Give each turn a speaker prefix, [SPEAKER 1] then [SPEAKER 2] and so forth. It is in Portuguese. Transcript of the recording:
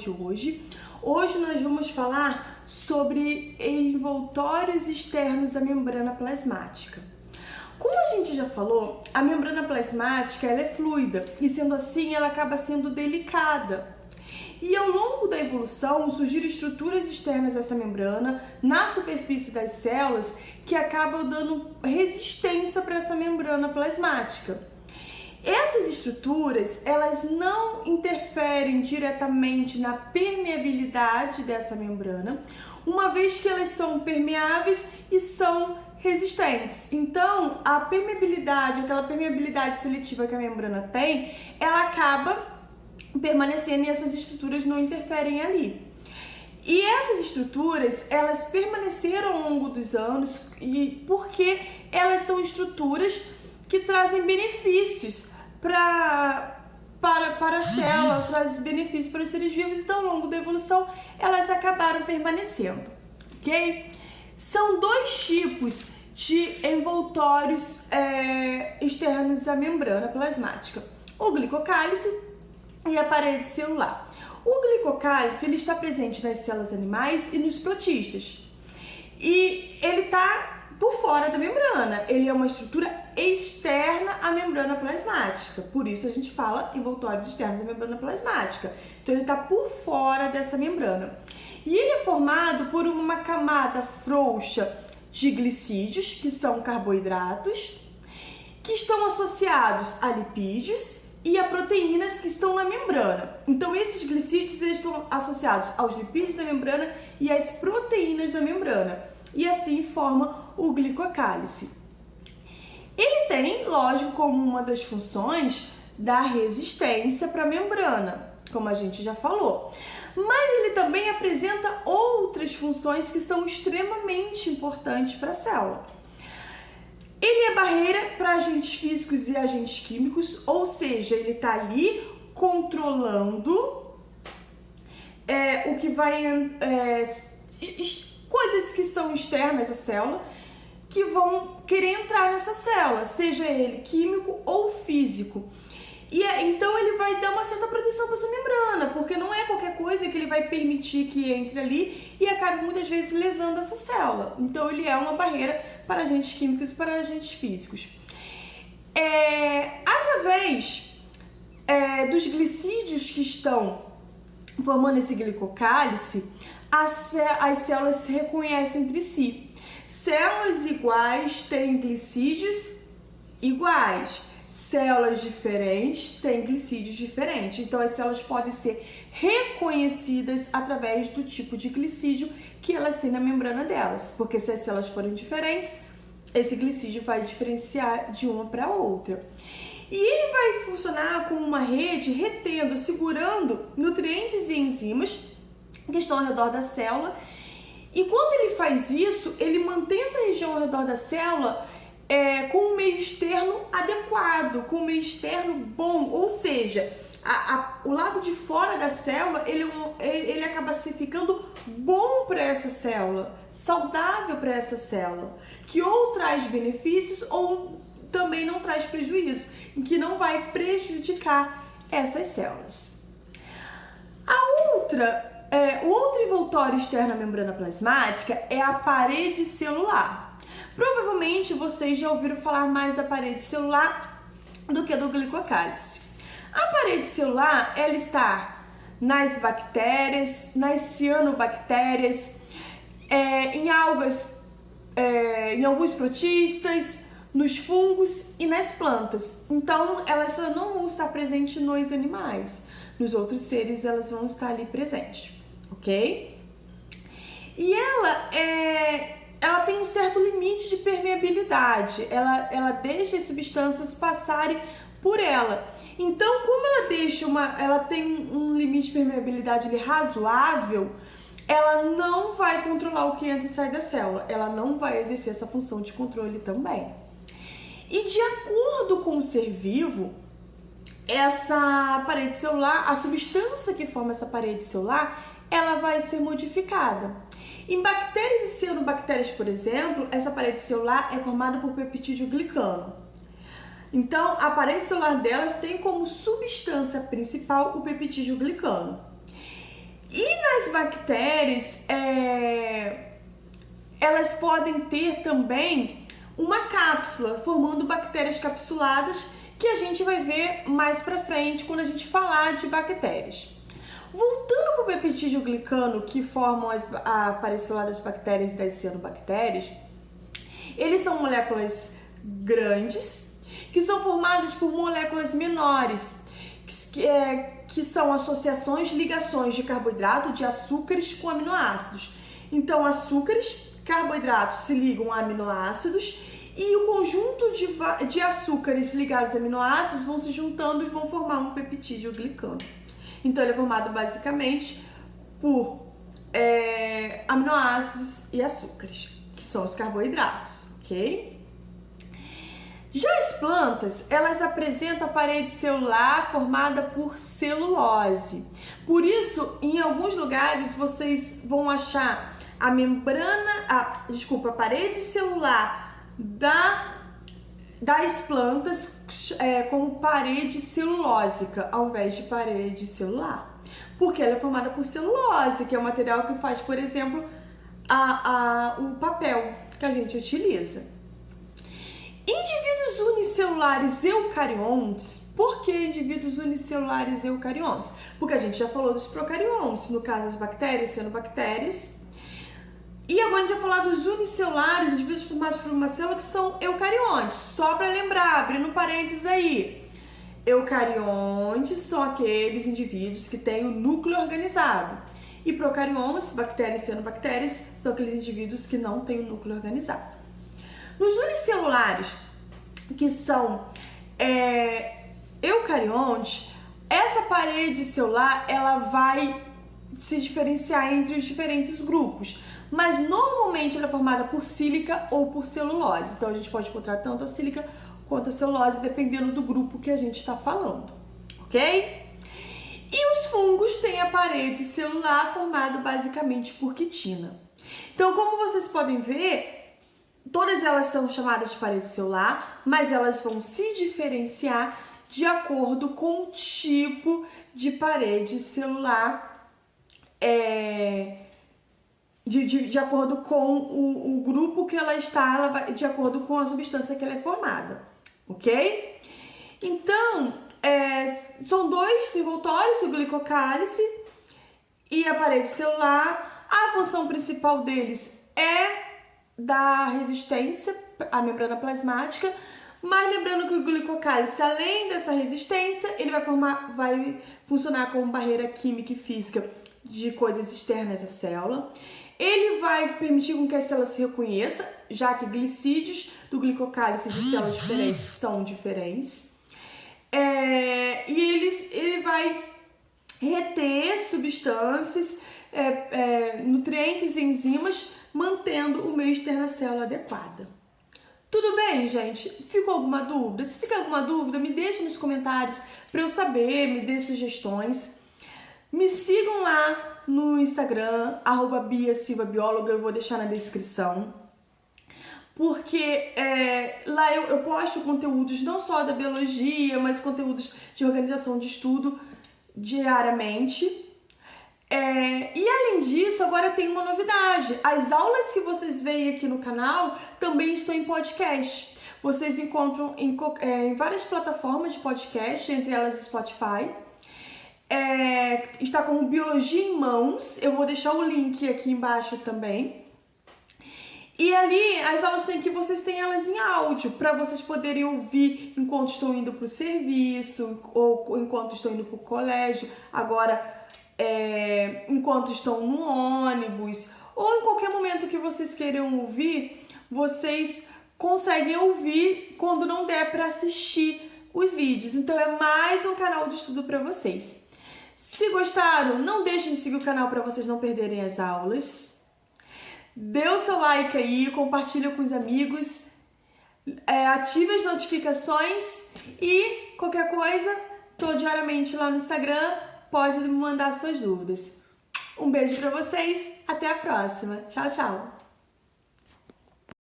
[SPEAKER 1] de hoje. Hoje nós vamos falar sobre envoltórios externos da membrana plasmática. Como a gente já falou, a membrana plasmática ela é fluida e, sendo assim, ela acaba sendo delicada. E ao longo da evolução surgiram estruturas externas dessa membrana na superfície das células que acabam dando resistência para essa membrana plasmática. Essas estruturas, elas não interferem diretamente na permeabilidade dessa membrana, uma vez que elas são permeáveis e são resistentes. Então, a permeabilidade, aquela permeabilidade seletiva que a membrana tem, ela acaba permanecendo e essas estruturas não interferem ali. E essas estruturas, elas permaneceram ao longo dos anos e porque elas são estruturas que trazem benefícios para a célula, trazem benefícios para os seres vivos, então ao longo da evolução elas acabaram permanecendo, ok? São dois tipos de envoltórios externos à membrana plasmática, o glicocálice e a parede celular. O glicocálice ele está presente nas células animais e nos protistas. E ele está por fora da membrana. Ele é uma estrutura externa à membrana plasmática. Por isso a gente fala envoltórios externos à membrana plasmática. Então ele está por fora dessa membrana. E ele é formado por uma camada frouxa de glicídios, que são carboidratos, que estão associados a lipídios e a proteínas que estão na membrana. Então, esses glicídios eles estão associados aos lipídios da membrana e às proteínas da membrana. E assim forma o glicocálice. Ele tem, lógico, como uma das funções da resistência para a membrana, como a gente já falou. Mas ele também apresenta outras funções que são extremamente importantes para a célula. Ele é barreira para agentes físicos e agentes químicos, ou seja, ele está ali controlando o que vai coisas que são externas à célula que vão querer entrar nessa célula, seja ele químico ou físico. E então ele vai dar uma certa proteção para essa membrana, porque não é qualquer coisa que ele vai permitir que entre ali e acabe muitas vezes lesando essa célula. Então ele é uma barreira para agentes químicos e para agentes físicos. Através dos glicídios que estão formando esse glicocálice, as células se reconhecem entre si. Células iguais têm glicídios iguais. Células diferentes têm glicídios diferentes. Então, as células podem ser reconhecidas através do tipo de glicídio que elas têm na membrana delas. Porque se as células forem diferentes, esse glicídio vai diferenciar de uma para outra. E ele vai funcionar como uma rede retendo, segurando nutrientes e enzimas que estão ao redor da célula. E quando ele faz isso, ele mantém essa região ao redor da célula com um meio externo adequado, com um meio externo bom, ou seja, o lado de fora da célula, ele acaba se ficando bom para essa célula, saudável para essa célula, que ou traz benefícios ou também não traz prejuízo, que não vai prejudicar essas células. O outro envoltório externo à membrana plasmática é a parede celular. Provavelmente vocês já ouviram falar mais da parede celular do que do glicocálice. A parede celular, ela está nas bactérias, nas cianobactérias, em algas, em alguns protistas, nos fungos e nas plantas. Então, elas só não vão estar presentes nos animais. Nos outros seres, elas vão estar ali presentes, ok? E ela tem um certo limite de permeabilidade, ela deixa as substâncias passarem por ela. Então, como ela tem um limite de permeabilidade ali razoável, ela não vai controlar o que entra e sai da célula, ela não vai exercer essa função de controle também. E de acordo com o ser vivo, essa parede celular, a substância que forma essa parede celular, ela vai ser modificada. Em bactérias e cianobactérias, por exemplo, essa parede celular é formada por peptídeo glicano. Então, a parede celular delas tem como substância principal o peptídeo glicano. E nas bactérias, elas podem ter também uma cápsula, formando bactérias capsuladas, que a gente vai ver mais pra frente quando a gente falar de bactérias. Voltando para o peptídeo glicano, que formam a parecilar das bactérias e das cianobactérias, eles são moléculas grandes, que são formadas por moléculas menores, que são associações, ligações de carboidrato, de açúcares com aminoácidos. Então, açúcares, carboidratos se ligam a aminoácidos e o conjunto de açúcares ligados a aminoácidos vão se juntando e vão formar um peptídeo glicano. Então, ele é formado basicamente por aminoácidos e açúcares, que são os carboidratos, ok? Já as plantas, elas apresentam a parede celular formada por celulose. Por isso, em alguns lugares, vocês vão achar a parede celular das plantas como parede celulósica, ao invés de parede celular. Porque ela é formada por celulose, que é o material que faz, por exemplo, o papel que a gente utiliza. Indivíduos unicelulares eucariontes. Por que indivíduos unicelulares eucariontes? Porque a gente já falou dos procariontes, no caso as bactérias, cianobactérias. E agora a gente vai falar dos unicelulares, indivíduos formados por uma célula, que são eucariontes. Só para lembrar, abrindo parênteses aí. Eucariontes são aqueles indivíduos que têm o núcleo organizado. E procariontes, bactérias e cianobactérias, são aqueles indivíduos que não têm o núcleo organizado. Nos unicelulares, que são eucariontes, essa parede celular ela vai se diferenciar entre os diferentes grupos, mas normalmente ela é formada por sílica ou por celulose. Então a gente pode encontrar tanto a sílica quanto a celulose, dependendo do grupo que a gente está falando, ok? E os fungos têm a parede celular formada basicamente por quitina. Então, como vocês podem ver, todas elas são chamadas de parede celular, mas elas vão se diferenciar de acordo com o tipo de parede celular, de acordo com o grupo que ela está, de acordo com a substância que ela é formada, ok? Então, são dois envoltórios, o glicocálice e a parede celular. A função principal deles é da resistência à membrana plasmática, mas lembrando que o glicocálice, além dessa resistência, ele vai funcionar como barreira química e física de coisas externas à célula. Ele vai permitir com que a célula se reconheça, já que glicídios do glicocálice de células diferentes são diferentes. E ele vai reter substâncias, nutrientes e enzimas, mantendo o meio externo à célula adequada. Tudo bem, gente? Ficou alguma dúvida? Se ficar alguma dúvida, me deixe nos comentários para eu saber, me dê sugestões. Me sigam lá no Instagram, @BiaSilvaBióloga, eu vou deixar na descrição. Porque lá eu posto conteúdos não só da biologia, mas conteúdos de organização de estudo diariamente. E além disso, agora tem uma novidade. As aulas que vocês veem aqui no canal também estão em podcast. Vocês encontram em várias plataformas de podcast, entre elas o Spotify. Está com Biologia em Mãos. Eu vou deixar o link aqui embaixo também. E ali, as aulas vocês têm elas em áudio, para vocês poderem ouvir enquanto estão indo para o serviço, ou enquanto estão indo para o colégio. Agora, enquanto estão no ônibus, ou em qualquer momento que vocês queiram ouvir, vocês conseguem ouvir quando não der para assistir os vídeos. Então é mais um canal de estudo para vocês. Se gostaram, não deixem de seguir o canal para vocês não perderem as aulas. Dê o seu like aí, compartilha com os amigos, ative as notificações e qualquer coisa, tô diariamente lá no Instagram. Pode me mandar suas dúvidas. Um beijo pra vocês, até a próxima. Tchau, tchau!